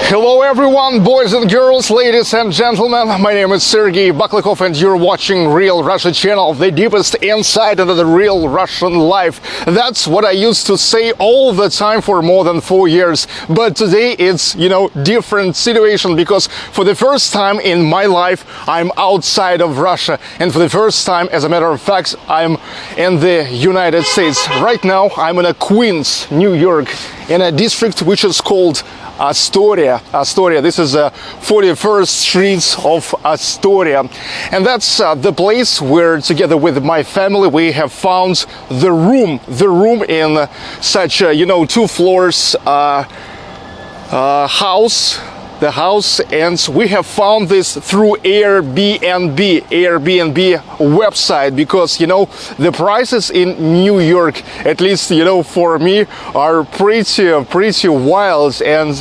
Hello everyone, boys and girls, ladies and gentlemen. My name is Sergey Baklykov and you're watching Real Russia channel, the deepest insight into the real Russian life. That's what I used to say all the time for more than 4 years. But today it's, different situation because for the first time in my life, I'm outside of Russia. And for the first time, as a matter of fact, I'm in the United States. Right now, I'm in Queens, New York, in a district which is called Astoria. This is the 41st streets of Astoria, and that's the place where, together with my family, we have found the room in such a 2 floors house. The house, and we have found this through Airbnb website because the prices in New York, at least for me, are pretty wild. And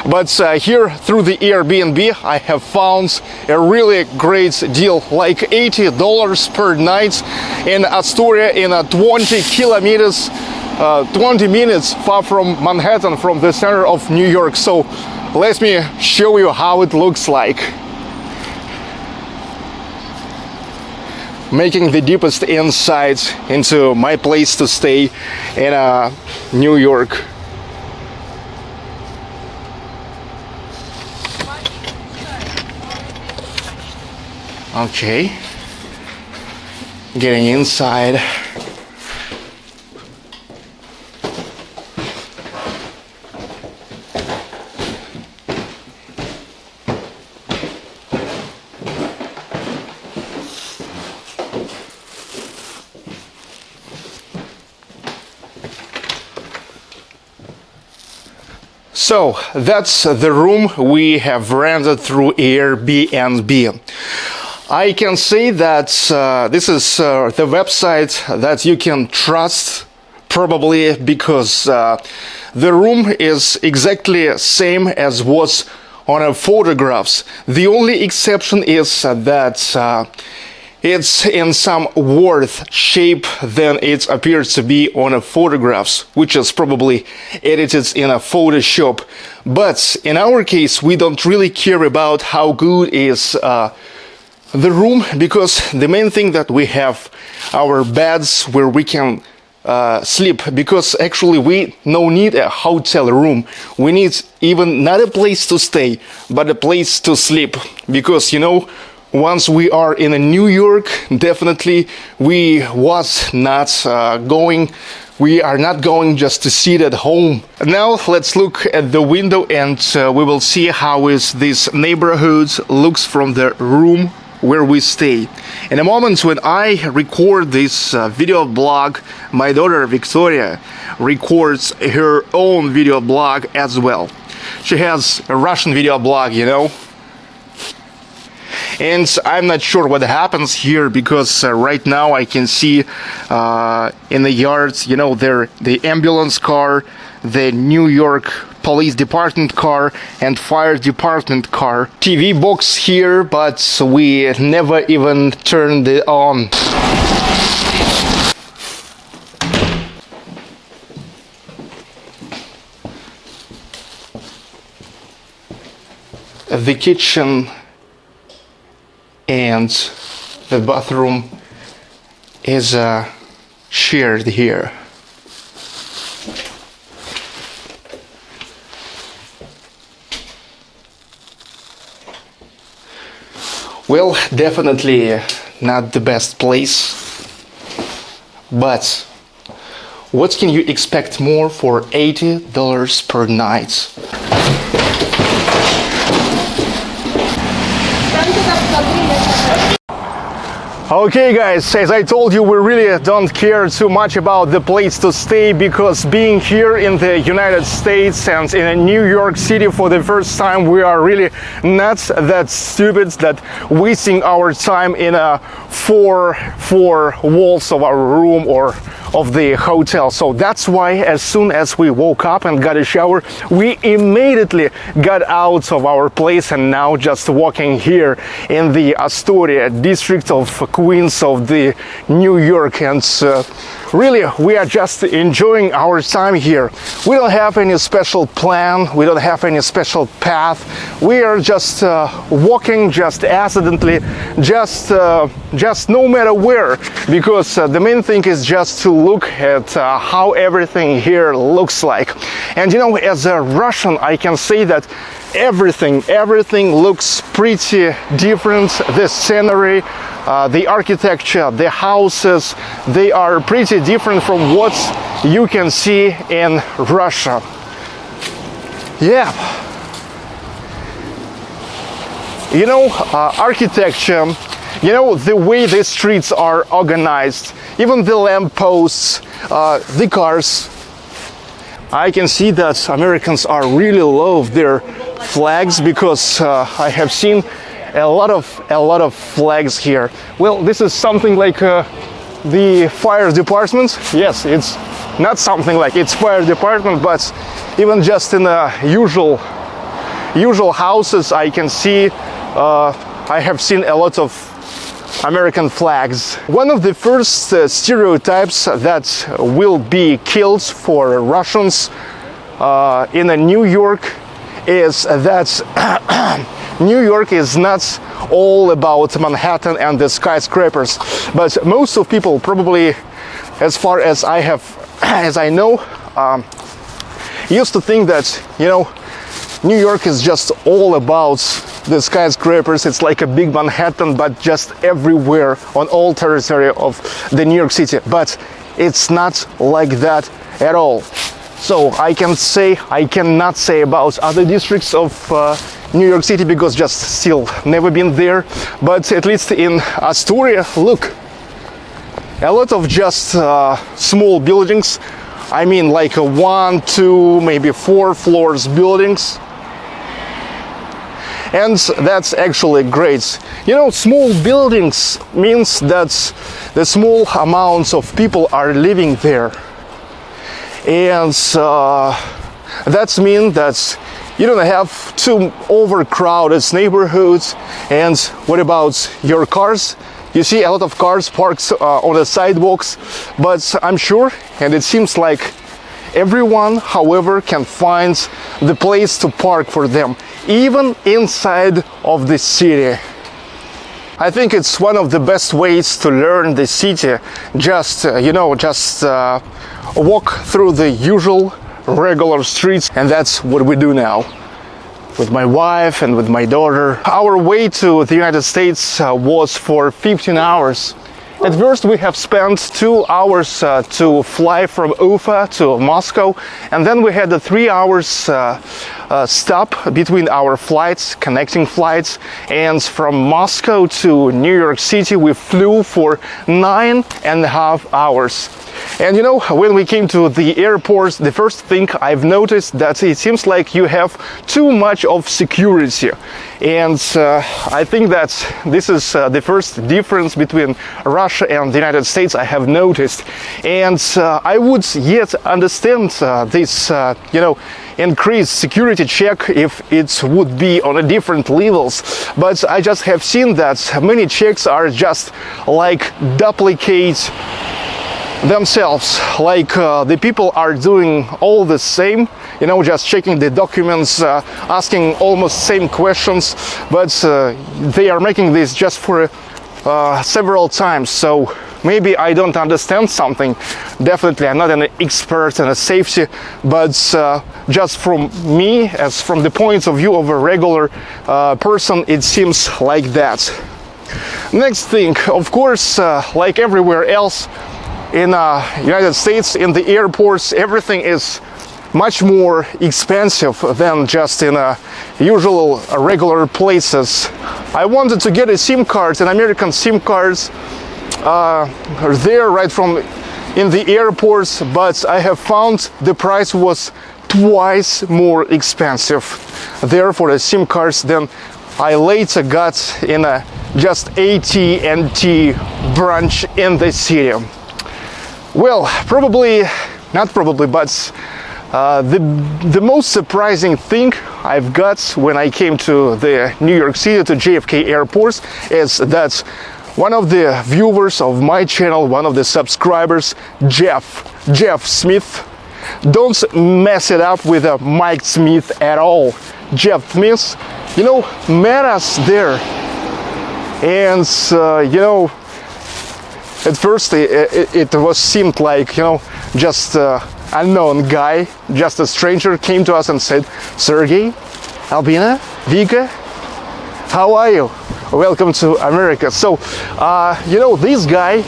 but here through the Airbnb, I have found a really great deal, like $80 per night in Astoria, in 20 kilometers, 20 minutes far from Manhattan, from the center of New York. So let me show you how it looks like. Making the deepest insights into my place to stay in New York. Okay, getting inside. So that's the room we have rented through Airbnb. I can say that this is the website that you can trust, probably because the room is exactly same as was on the photographs. The only exception is that it's in some worse shape than it appears to be on the photographs, which is probably edited in a Photoshop. But in our case, we don't really care about how good is the room, because the main thing that we have our beds where we can sleep, because actually we no need a hotel room. We need even not a place to stay, but a place to sleep, because once we are in New York, definitely we are not going just to sit at home. Now let's look at the window and we will see how is this neighborhood looks from the room where we stay. In a moment when I record this video blog, my daughter Victoria records her own video blog as well. She has a Russian video blog, And I'm not sure what happens here because right now I can see in the yards, the ambulance car, the New York Police Department car and Fire Department car. TV box here, but we never even turned it on. The kitchen and the bathroom is shared here. Well, definitely not the best place, but what can you expect more for $80 per night? Okay guys, as I told you, we really don't care too much about the place to stay, because being here in the United States and in a New York City for the first time, we are really not that stupid that wasting our time in a four walls of our room or of the hotel. So that's why as soon as we woke up and got a shower, we immediately got out of our place and now just walking here in the Astoria district of Queens of the New York. And really, we are just enjoying our time here. We don't have any special plan, we don't have any special path. We are just walking, just accidentally, just no matter where, because the main thing is just to look at how everything here looks like. And you know, as a Russian, I can say that everything looks pretty different. The scenery, the architecture, the houses, they are pretty different from what you can see in Russia. Yeah. You know, architecture, you know, the way the streets are organized, even the lampposts, the cars. I can see that Americans are really love their flags, because I have seen a lot of flags here. Well, this is something like the fire department. Yes, it's not something like it's fire department, but even just in usual houses, I can see I have seen a lot of American flags. One of the first stereotypes that will be killed for Russians in New York is that New York is not all about Manhattan and the skyscrapers, but most of people probably, as far as I know, used to think that, you know, New York is just all about the skyscrapers. It's like a big Manhattan, but just everywhere on all territory of the New York City. But it's not like that at all. So I cannot say about other districts of New York City, because just still never been there. But at least in Astoria, look, a lot of just small buildings. I mean, like 1, 2, maybe 4 floors buildings. And that's actually great. You know, small buildings means that the small amounts of people are living there. And that means that you don't have too overcrowded neighborhoods. And what about your cars? You see a lot of cars parked on the sidewalks, but I'm sure, and it seems like everyone, however, can find the place to park for them, even inside of the city. I think it's one of the best ways to learn the city. Just, walk through the usual regular streets, and that's what we do now with my wife and with my daughter. Our way to the United States was for 15 hours. At first we have spent 2 hours to fly from Ufa to Moscow, and then we had a 3 hours stop between our flights, connecting flights, and from Moscow to New York City we flew for 9.5 hours. And you know, when we came to the airport, the first thing I've noticed that it seems like you have too much of security. And I think that this is the first difference between Russia and the United States I have noticed. And I would yet understand this, increased security check if it would be on a different levels. But I just have seen that many checks are just like duplicate themselves, like the people are doing all the same, you know, just checking the documents, asking almost same questions, but they are making this just for several times. So maybe I don't understand something. Definitely I'm not an expert in safety, but just from me, as from the point of view of a regular person, it seems like that. Next thing, of course, like everywhere else in United States, in the airports, everything is much more expensive than just in usual regular places. I wanted to get a SIM card, and American SIM cards are there right from in the airports, but I have found the price was twice more expensive there for the SIM cards than I later got in a just AT&T branch in the city. Well, not probably, but the most surprising thing I've got when I came to the New York City, to JFK airport, is that one of the viewers of my channel, one of the subscribers, Jeff Smith. Don't mess it up with a Mike Smith at all. Jeff Smith, you know, met us there, and you know, at first it was seemed like, you know, just unknown guy, just a stranger came to us and said, Sergey, Albina, Vika, how are you? Welcome to America. So, you know, this guy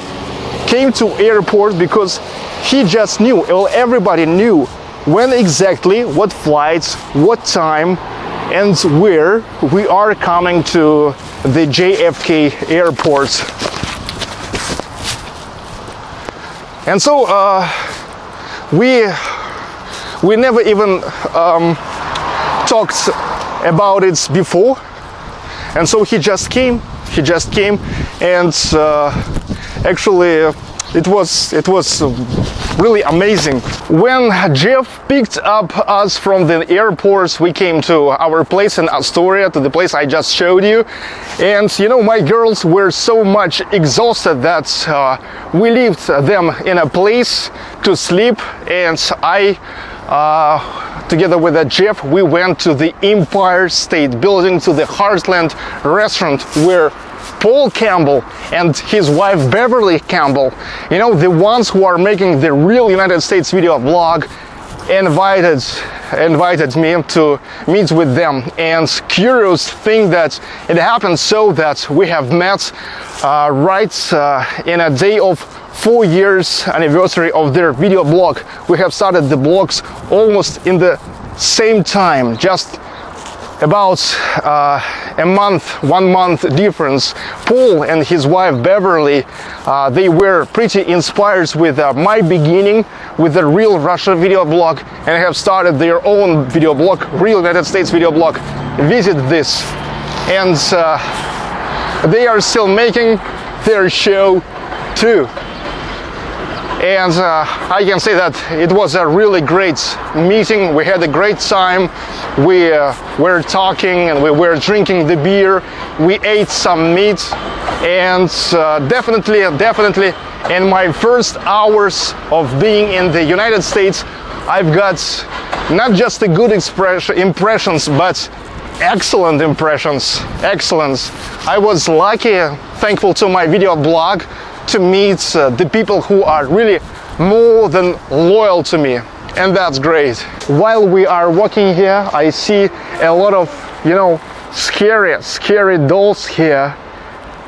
came to airport because he just knew, well, everybody knew when exactly, what flights, what time, and where we are coming to the JFK airport. And so, we never even talked about it before. And so he just came, and actually it was really amazing. When Jeff picked up us from the airport, we came to our place in Astoria, to the place I just showed you. And you know, my girls were so much exhausted that we left them in a place to sleep, and I together with Jeff, we went to the Empire State Building, to the Heartland restaurant, where Paul Campbell and his wife Beverly Campbell, you know, the ones who are making the real United States video blog, invited me to meet with them. And curious thing that it happened so that we have met right in a day of 4 years anniversary of their video blog. We have started the blogs almost in the same time, just about a month, 1 month difference. Paul and his wife Beverly, they were pretty inspired with my beginning with the Real Russia video blog, and have started their own video blog, Real United States video blog. Visit this, and they are still making their show too. And I can say that it was a really great meeting. We had a great time. We were talking and we were drinking the beer. We ate some meat, and definitely in my first hours of being in the United States, I've got not just a good impressions, but excellent impressions. Excellent. I was lucky, thankful to my video blog, to meet the people who are really more than loyal to me, and that's great. While we are walking here, I see a lot of, you know, scary dolls here,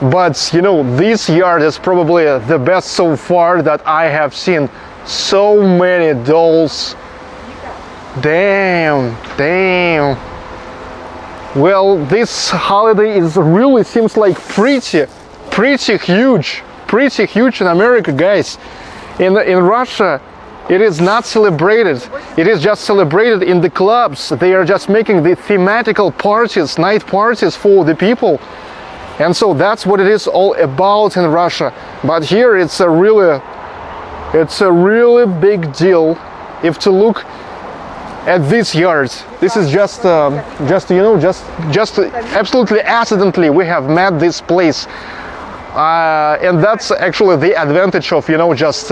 but you know, this yard is probably the best so far that I have seen. So many dolls. Damn. Well, this holiday is really seems like pretty huge in America, guys. In Russia, it is not celebrated. It is just celebrated in the clubs. They are just making the thematical parties, night parties for the people. And so that's what it is all about in Russia. But here it's a really big deal. If to look at this yard, this is just absolutely accidentally we have met this place. And that's actually the advantage of, you know, just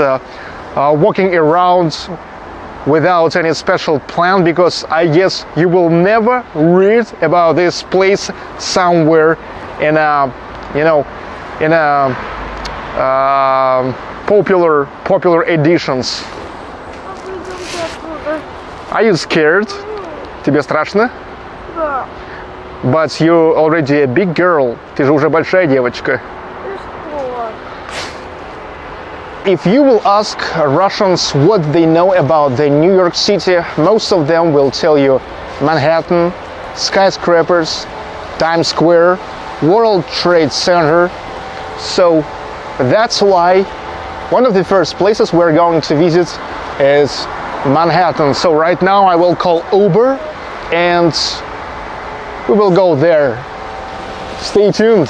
walking around without any special plan, because I guess you will never read about this place somewhere in a, you know, in a popular editions. Are you scared? Тебе страшно? Да. But you already a big girl. Ты же уже большая девочка. If you will ask Russians what they know about the New York City, most of them will tell you Manhattan, skyscrapers, Times Square, World Trade Center. So that's why one of the first places we're going to visit is Manhattan. So right now I will call Uber and we will go there. Stay tuned.